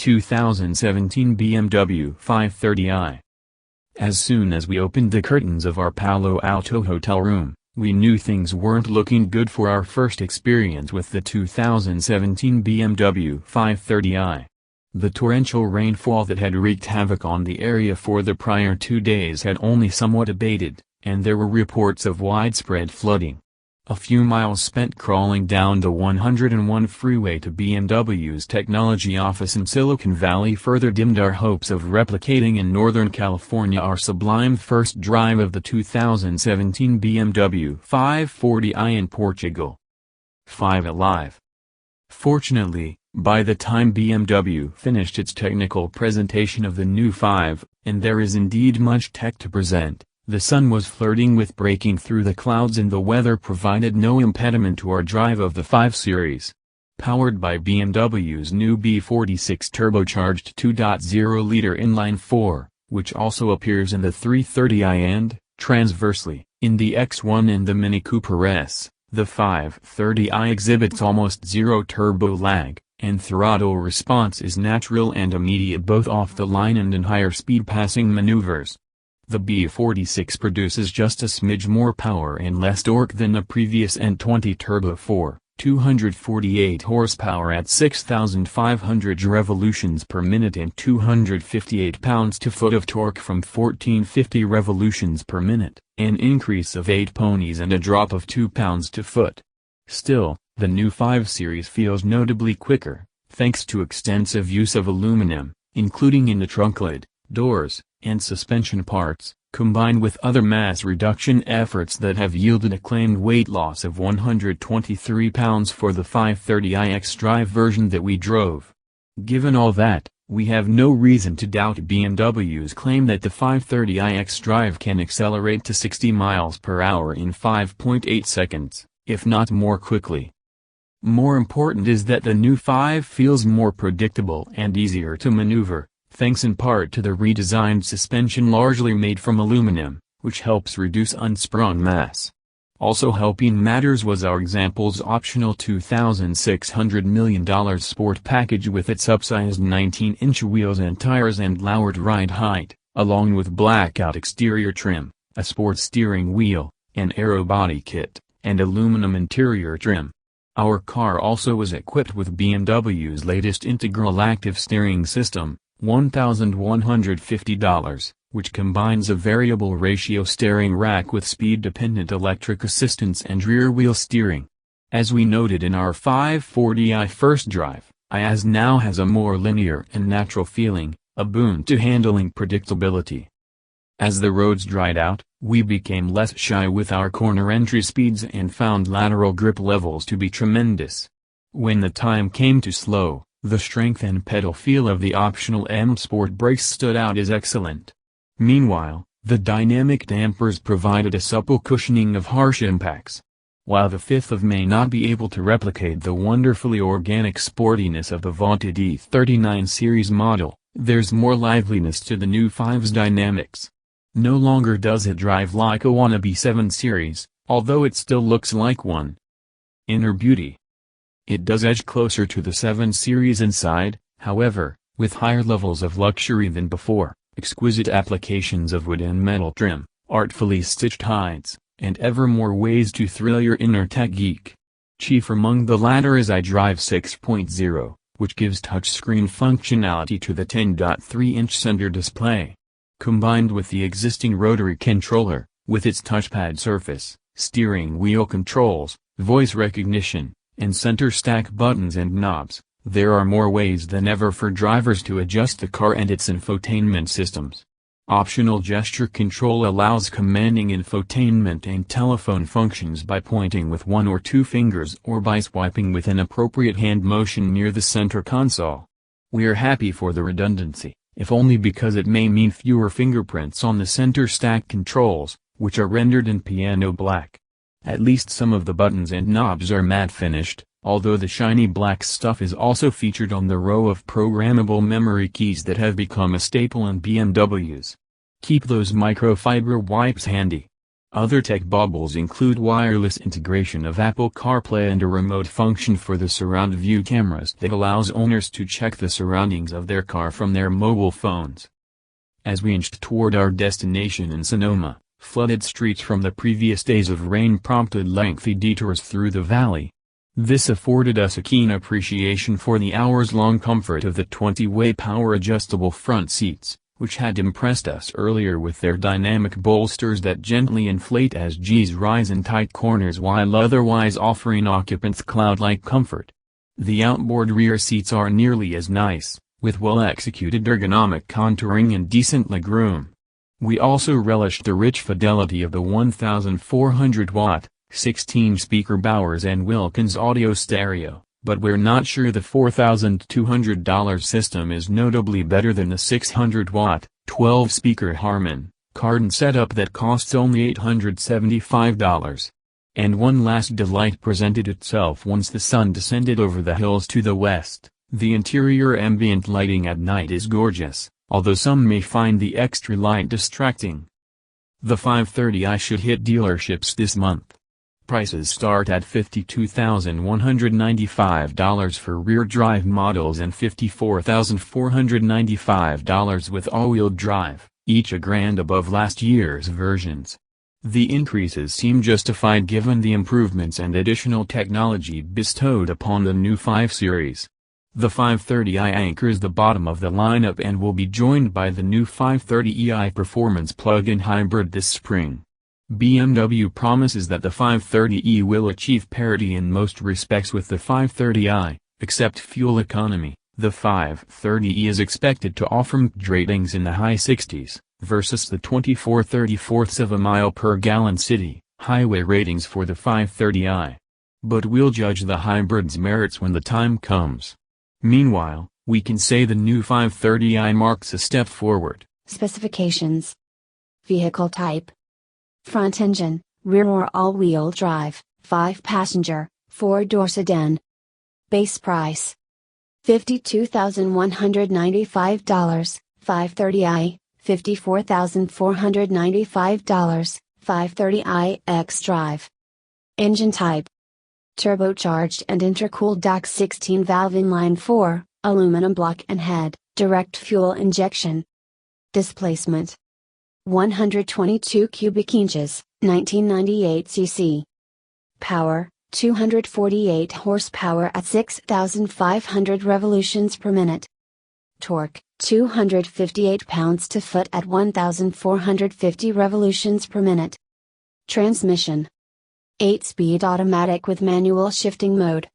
2017 BMW 530i. As soon as we opened the curtains of our Palo Alto hotel room, we knew things weren't looking good for our first experience with the 2017 BMW 530i. The torrential rainfall that had wreaked havoc on the area for the prior 2 days had only somewhat abated, and there were reports of widespread flooding. A few miles spent crawling down the 101 freeway to BMW's technology office in Silicon Valley further dimmed our hopes of replicating in Northern California our sublime first drive of the 2017 BMW 540i in Portugal. 5 Alive. Fortunately, by the time BMW finished its technical presentation of the new 5, and there is indeed much tech to present, the sun was flirting with breaking through the clouds and the weather provided no impediment to our drive of the 5 Series. Powered by BMW's new B46 turbocharged 2.0-liter inline-4, which also appears in the 330i and, transversely, in the X1 and the Mini Cooper S, the 530i exhibits almost zero turbo lag, and throttle response is natural and immediate both off the line and in higher speed passing maneuvers. The B46 produces just a smidge more power and less torque than the previous N20 Turbo 4, 248 horsepower at 6,500 revolutions per minute and 258 pounds-to-foot of torque from 1450 revolutions per minute, an increase of 8 ponies and a drop of 2 pounds-to-foot. Still, the new 5 Series feels notably quicker, thanks to extensive use of aluminum, including in the trunk lid, doors, and suspension parts, combined with other mass reduction efforts that have yielded a claimed weight loss of 123 pounds for the 530i X-Drive version that we drove. Given all that, we have no reason to doubt BMW's claim that the 530i X-Drive can accelerate to 60 miles per hour in 5.8 seconds, if not more quickly. More important is that the new 5 feels more predictable and easier to maneuver, thanks in part to the redesigned suspension largely made from aluminum, which helps reduce unsprung mass. Also helping matters was our example's optional $2,600 million sport package with its upsized 19-inch wheels and tires and lowered ride height, along with blackout exterior trim, a sports steering wheel, an aero body kit, and aluminum interior trim. Our car also was equipped with BMW's latest integral active steering system, $1,150, which combines a variable ratio steering rack with speed-dependent electric assistance and rear-wheel steering. As we noted in our 540i first drive, IAS now has a more linear and natural feeling, a boon to handling predictability. As the roads dried out, we became less shy with our corner entry speeds and found lateral grip levels to be tremendous. When the time came to slow, the strength and pedal feel of the optional M Sport brakes stood out as excellent. Meanwhile, the dynamic dampers provided a supple cushioning of harsh impacts. While the 5th may not be able to replicate the wonderfully organic sportiness of the vaunted E39 series model, there's more liveliness to the new 5's dynamics. No longer does it drive like a wannabe 7 Series, although it still looks like one. Inner beauty. It does edge closer to the 7 Series inside, however, with higher levels of luxury than before, exquisite applications of wood and metal trim, artfully stitched hides, and ever more ways to thrill your inner tech geek. Chief among the latter is iDrive 6.0, which gives touchscreen functionality to the 10.3-inch center display. Combined with the existing rotary controller, with its touchpad surface, steering wheel controls, voice recognition, and center stack buttons and knobs, there are more ways than ever for drivers to adjust the car and its infotainment systems. Optional gesture control allows commanding infotainment and telephone functions by pointing with 1 or 2 fingers or by swiping with an appropriate hand motion near the center console. We're happy for the redundancy, if only because it may mean fewer fingerprints on the center stack controls, which are rendered in piano black. At least some of the buttons and knobs are matte finished, although the shiny black stuff is also featured on the row of programmable memory keys that have become a staple in BMWs. Keep those microfiber wipes handy. Other tech baubles include wireless integration of Apple CarPlay and a remote function for the surround view cameras that allows owners to check the surroundings of their car from their mobile phones. As we inched toward our destination in Sonoma, flooded streets from the previous days of rain prompted lengthy detours through the valley. This afforded us a keen appreciation for the hours-long comfort of the 20-way power-adjustable front seats, which had impressed us earlier with their dynamic bolsters that gently inflate as G's rise in tight corners while otherwise offering occupants cloud-like comfort. The outboard rear seats are nearly as nice, with well-executed ergonomic contouring and decent legroom. We also relished the rich fidelity of the 1,400-watt, 16-speaker Bowers & Wilkins audio stereo, but we're not sure the $4,200 system is notably better than the 600-watt, 12-speaker Harman Kardon setup that costs only $875. And one last delight presented itself once the sun descended over the hills to the west. The interior ambient lighting at night is gorgeous, although some may find the extra light distracting. The 530i should hit dealerships this month. Prices start at $52,195 for rear-drive models and $54,495 with all-wheel drive, each a grand above last year's versions. The increases seem justified given the improvements and additional technology bestowed upon the new 5 Series. The 530i anchors the bottom of the lineup and will be joined by the new 530ei Performance plug-in hybrid this spring. BMW promises that the 530e will achieve parity in most respects with the 530i, except fuel economy. The 530e is expected to offer MPG ratings in the high 60s, versus the 24/34 of a mile per gallon city, highway ratings for the 530i. But we'll judge the hybrid's merits when the time comes. Meanwhile, we can say the new 530i marks a step forward. Specifications. Vehicle type. Front engine, rear or all-wheel drive, 5-passenger, 4-door sedan. Base price. $52,195, 530i, $54,495, 530i xDrive. Engine type. Turbocharged and intercooled DAX 16-valve inline-4, aluminum block and head, direct fuel injection. Displacement. 122 cubic inches, 1998 cc. Power, 248 horsepower at 6,500 revolutions per minute. Torque, 258 pounds-to-foot at 1,450 revolutions per minute. Transmission. 8-speed automatic with manual shifting mode.